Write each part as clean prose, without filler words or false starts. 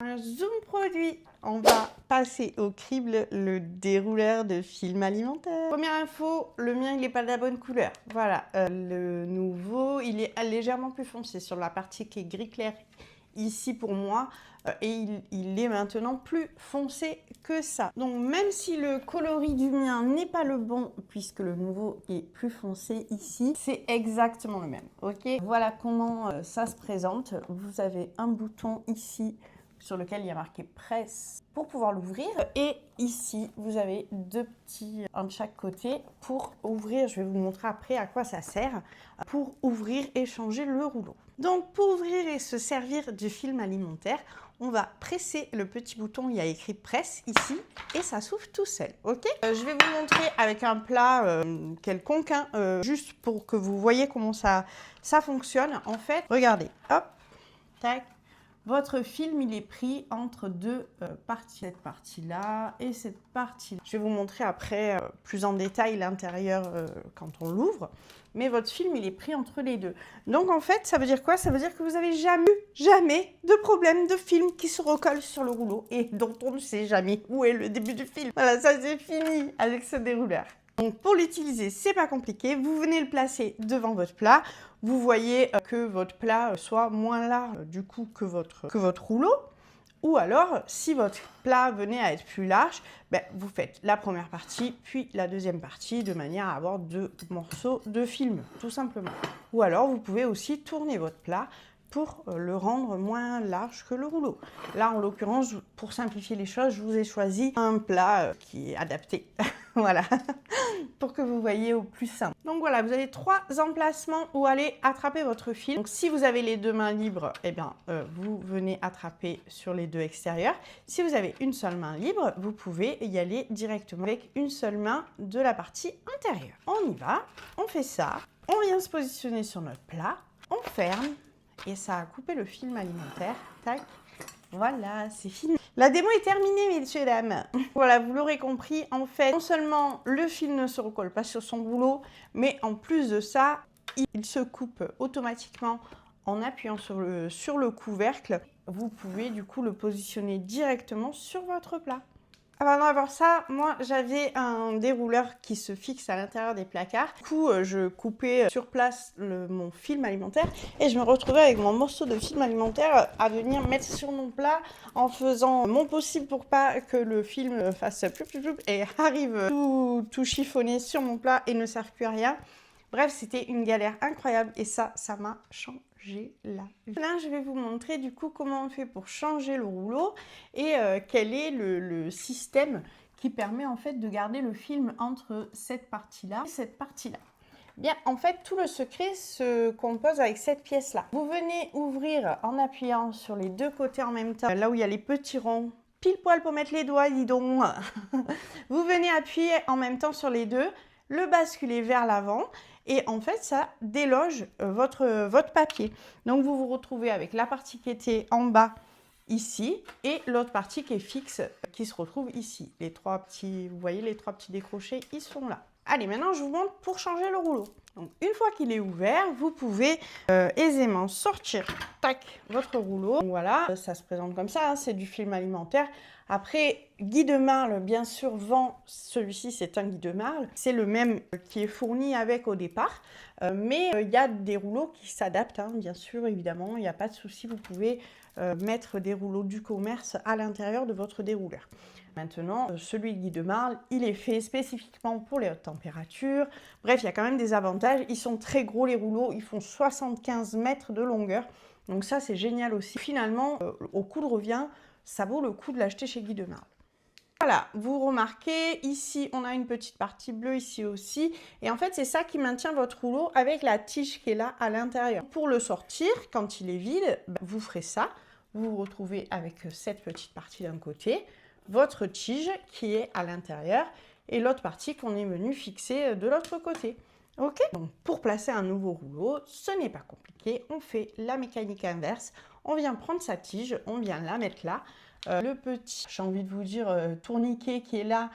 Un zoom produit. On va passer au crible, le dérouleur de film alimentaire. Première info, le mien il n'est pas de la bonne couleur. Voilà, le nouveau il est légèrement plus foncé sur la partie qui est gris clair ici pour moi et il est maintenant plus foncé que ça. Donc même si le coloris du mien n'est pas le bon puisque le nouveau est plus foncé ici, c'est exactement le même. Ok, voilà comment ça se présente. Vous avez un bouton ici sur lequel il y a marqué presse pour pouvoir l'ouvrir. Et ici, vous avez deux petits, un de chaque côté, pour ouvrir. Je vais vous montrer après à quoi ça sert, pour ouvrir et changer le rouleau. Donc, pour ouvrir et se servir du film alimentaire, on va presser le petit bouton, il y a écrit presse ici, et ça s'ouvre tout seul, ok? Je vais vous montrer avec un plat quelconque, juste pour que vous voyez comment ça fonctionne. En fait, regardez, hop, tac. Votre film, il est pris entre deux parties. Cette partie-là et cette partie-là. Je vais vous montrer après plus en détail l'intérieur quand on l'ouvre. Mais votre film, il est pris entre les deux. Donc en fait, ça veut dire quoi? Ça veut dire que vous n'avez jamais de problème de film qui se recolle sur le rouleau et dont on ne sait jamais où est le début du film. Voilà, ça c'est fini avec ce dérouleur. Donc pour l'utiliser, c'est pas compliqué. Vous venez le placer devant votre plat. Vous voyez que votre plat soit moins large du coup que votre rouleau. Ou alors, si votre plat venait à être plus large, vous faites la première partie, puis la deuxième partie, de manière à avoir deux morceaux de film, tout simplement. Ou alors, vous pouvez aussi tourner votre plat pour le rendre moins large que le rouleau. Là, en l'occurrence, pour simplifier les choses, je vous ai choisi un plat qui est adapté. Voilà, pour que vous voyez au plus simple. Donc voilà, vous avez trois emplacements où aller attraper votre fil. Donc si vous avez les deux mains libres, vous venez attraper sur les deux extérieurs. Si vous avez une seule main libre, vous pouvez y aller directement avec une seule main de la partie intérieure. On y va, on fait ça, on vient se positionner sur notre plat, on ferme et ça a coupé le film alimentaire. Tac. Voilà, c'est fini. La démo est terminée, messieurs et dames. Voilà, vous l'aurez compris, en fait, non seulement le fil ne se recolle pas sur son rouleau, mais en plus de ça, il se coupe automatiquement en appuyant sur le couvercle. Vous pouvez du coup le positionner directement sur votre plat. Avant d'avoir ça, moi j'avais un dérouleur qui se fixe à l'intérieur des placards. Du coup, je coupais sur place mon film alimentaire et je me retrouvais avec mon morceau de film alimentaire à venir mettre sur mon plat en faisant mon possible pour pas que le film fasse ploup et arrive tout chiffonné sur mon plat et ne serve plus à rien. Bref, c'était une galère incroyable et ça m'a changé la vie. Là, je vais vous montrer du coup comment on fait pour changer le rouleau et quel est le système qui permet en fait de garder le film entre cette partie-là et cette partie-là. Bien, en fait, tout le secret se compose avec cette pièce-là. Vous venez ouvrir en appuyant sur les deux côtés en même temps, là où il y a les petits ronds, pile poil pour mettre les doigts, dis donc. Vous venez appuyer en même temps sur les deux, le basculer vers l'avant et en fait ça déloge votre papier. Donc vous vous retrouvez avec la partie qui était en bas ici et l'autre partie qui est fixe qui se retrouve ici. Les trois petits, vous voyez les trois petits décrochés, ils sont là. Allez, maintenant je vous montre pour changer le rouleau. Donc une fois qu'il est ouvert, vous pouvez aisément sortir tac, votre rouleau. Donc, voilà, ça se présente comme ça, hein, c'est du film alimentaire. Après, Guy Marle, bien sûr, vend, celui-ci c'est un Guy Marle, c'est le même qui est fourni avec au départ, mais il y a des rouleaux qui s'adaptent, hein, bien sûr, évidemment, il n'y a pas de souci, vous pouvez mettre des rouleaux du commerce à l'intérieur de votre dérouleur. Maintenant, celui de Guy Marle, il est fait spécifiquement pour les hautes températures. Bref, il y a quand même des avantages. Ils sont très gros, les rouleaux. Ils font 75 mètres de longueur. Donc ça, c'est génial aussi. Finalement, au coût de revient, ça vaut le coup de l'acheter chez Guy Marle. Voilà, vous remarquez, ici, on a une petite partie bleue, ici aussi. Et en fait, c'est ça qui maintient votre rouleau avec la tige qui est là à l'intérieur. Pour le sortir, quand il est vide, vous ferez ça. Vous vous retrouvez avec cette petite partie d'un côté, votre tige qui est à l'intérieur et l'autre partie qu'on est venu fixer de l'autre côté. Ok? Donc pour placer un nouveau rouleau, ce n'est pas compliqué, on fait la mécanique inverse, on vient prendre sa tige, on vient la mettre là. Le petit, j'ai envie de vous dire, tourniquet qui est là,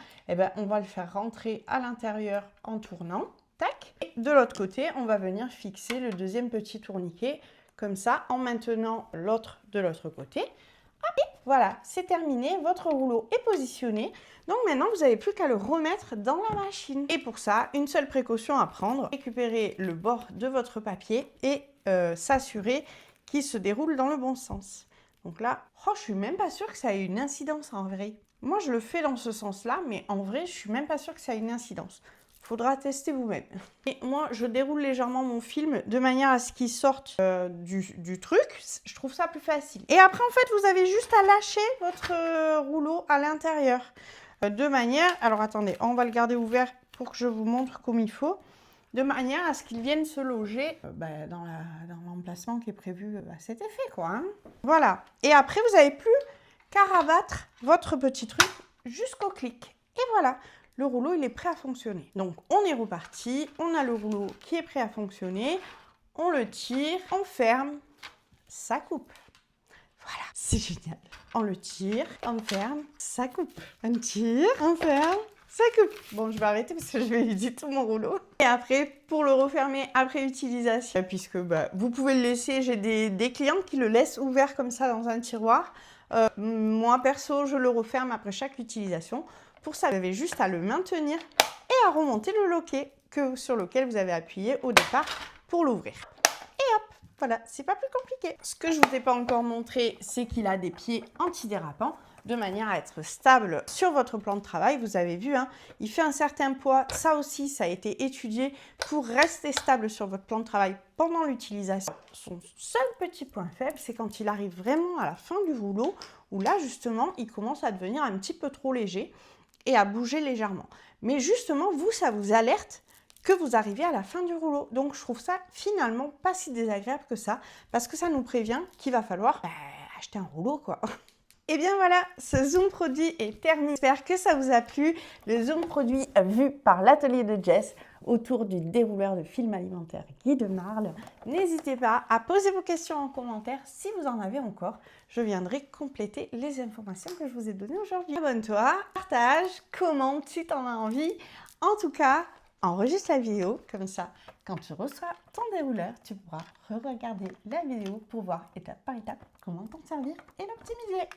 on va le faire rentrer à l'intérieur en tournant. Tac. Et de l'autre côté, on va venir fixer le deuxième petit tourniquet comme ça en maintenant l'autre de l'autre côté. Voilà, c'est terminé, votre rouleau est positionné. Donc maintenant, vous n'avez plus qu'à le remettre dans la machine. Et pour ça, une seule précaution à prendre, récupérer le bord de votre papier et s'assurer qu'il se déroule dans le bon sens. Donc là, oh, je suis même pas sûre que ça ait une incidence en vrai. Moi, je le fais dans ce sens-là, mais en vrai, je suis même pas sûre que ça ait une incidence. Faudra tester vous-même. Et moi, je déroule légèrement mon film de manière à ce qu'il sorte du truc. Je trouve ça plus facile. Et après, en fait, vous avez juste à lâcher votre rouleau à l'intérieur. De manière... Alors, attendez, on va le garder ouvert pour que je vous montre comme il faut. De manière à ce qu'il vienne se loger dans l'emplacement qui est prévu à cet effet, quoi. Hein. Voilà. Et après, vous n'avez plus qu'à rabattre votre petit truc jusqu'au clic. Et voilà. Le rouleau, il est prêt à fonctionner. Donc, on est reparti. On a le rouleau qui est prêt à fonctionner. On le tire, on ferme, ça coupe. Voilà, c'est génial. On le tire, on ferme, ça coupe. On tire, on ferme, ça coupe. Bon, je vais arrêter parce que je vais éditer tout mon rouleau. Et après, pour le refermer après utilisation, puisque vous pouvez le laisser, j'ai des clients qui le laissent ouvert comme ça dans un tiroir. Moi, perso, je le referme après chaque utilisation. Pour ça, vous avez juste à le maintenir et à remonter le loquet sur lequel vous avez appuyé au départ pour l'ouvrir. Et hop, voilà, c'est pas plus compliqué. Ce que je ne vous ai pas encore montré, c'est qu'il a des pieds antidérapants de manière à être stable sur votre plan de travail. Vous avez vu, hein, il fait un certain poids. Ça aussi, ça a été étudié pour rester stable sur votre plan de travail pendant l'utilisation. Son seul petit point faible, c'est quand il arrive vraiment à la fin du rouleau, où là, justement, il commence à devenir un petit peu trop léger et à bouger légèrement. Mais justement, vous, ça vous alerte que vous arrivez à la fin du rouleau. Donc, je trouve ça finalement pas si désagréable que ça, parce que ça nous prévient qu'il va falloir acheter un rouleau, quoi. Et bien voilà, ce zoom produit est terminé. J'espère que ça vous a plu. Le zoom produit vu par l'atelier de Jess autour du dérouleur de film alimentaire Guy de Marle. N'hésitez pas à poser vos questions en commentaire si vous en avez encore. Je viendrai compléter les informations que je vous ai données aujourd'hui. Abonne-toi, partage, commente si tu en as envie. En tout cas, enregistre la vidéo, comme ça, quand tu reçois ton dérouleur, tu pourras re-regarder la vidéo pour voir étape par étape comment t'en servir et l'optimiser.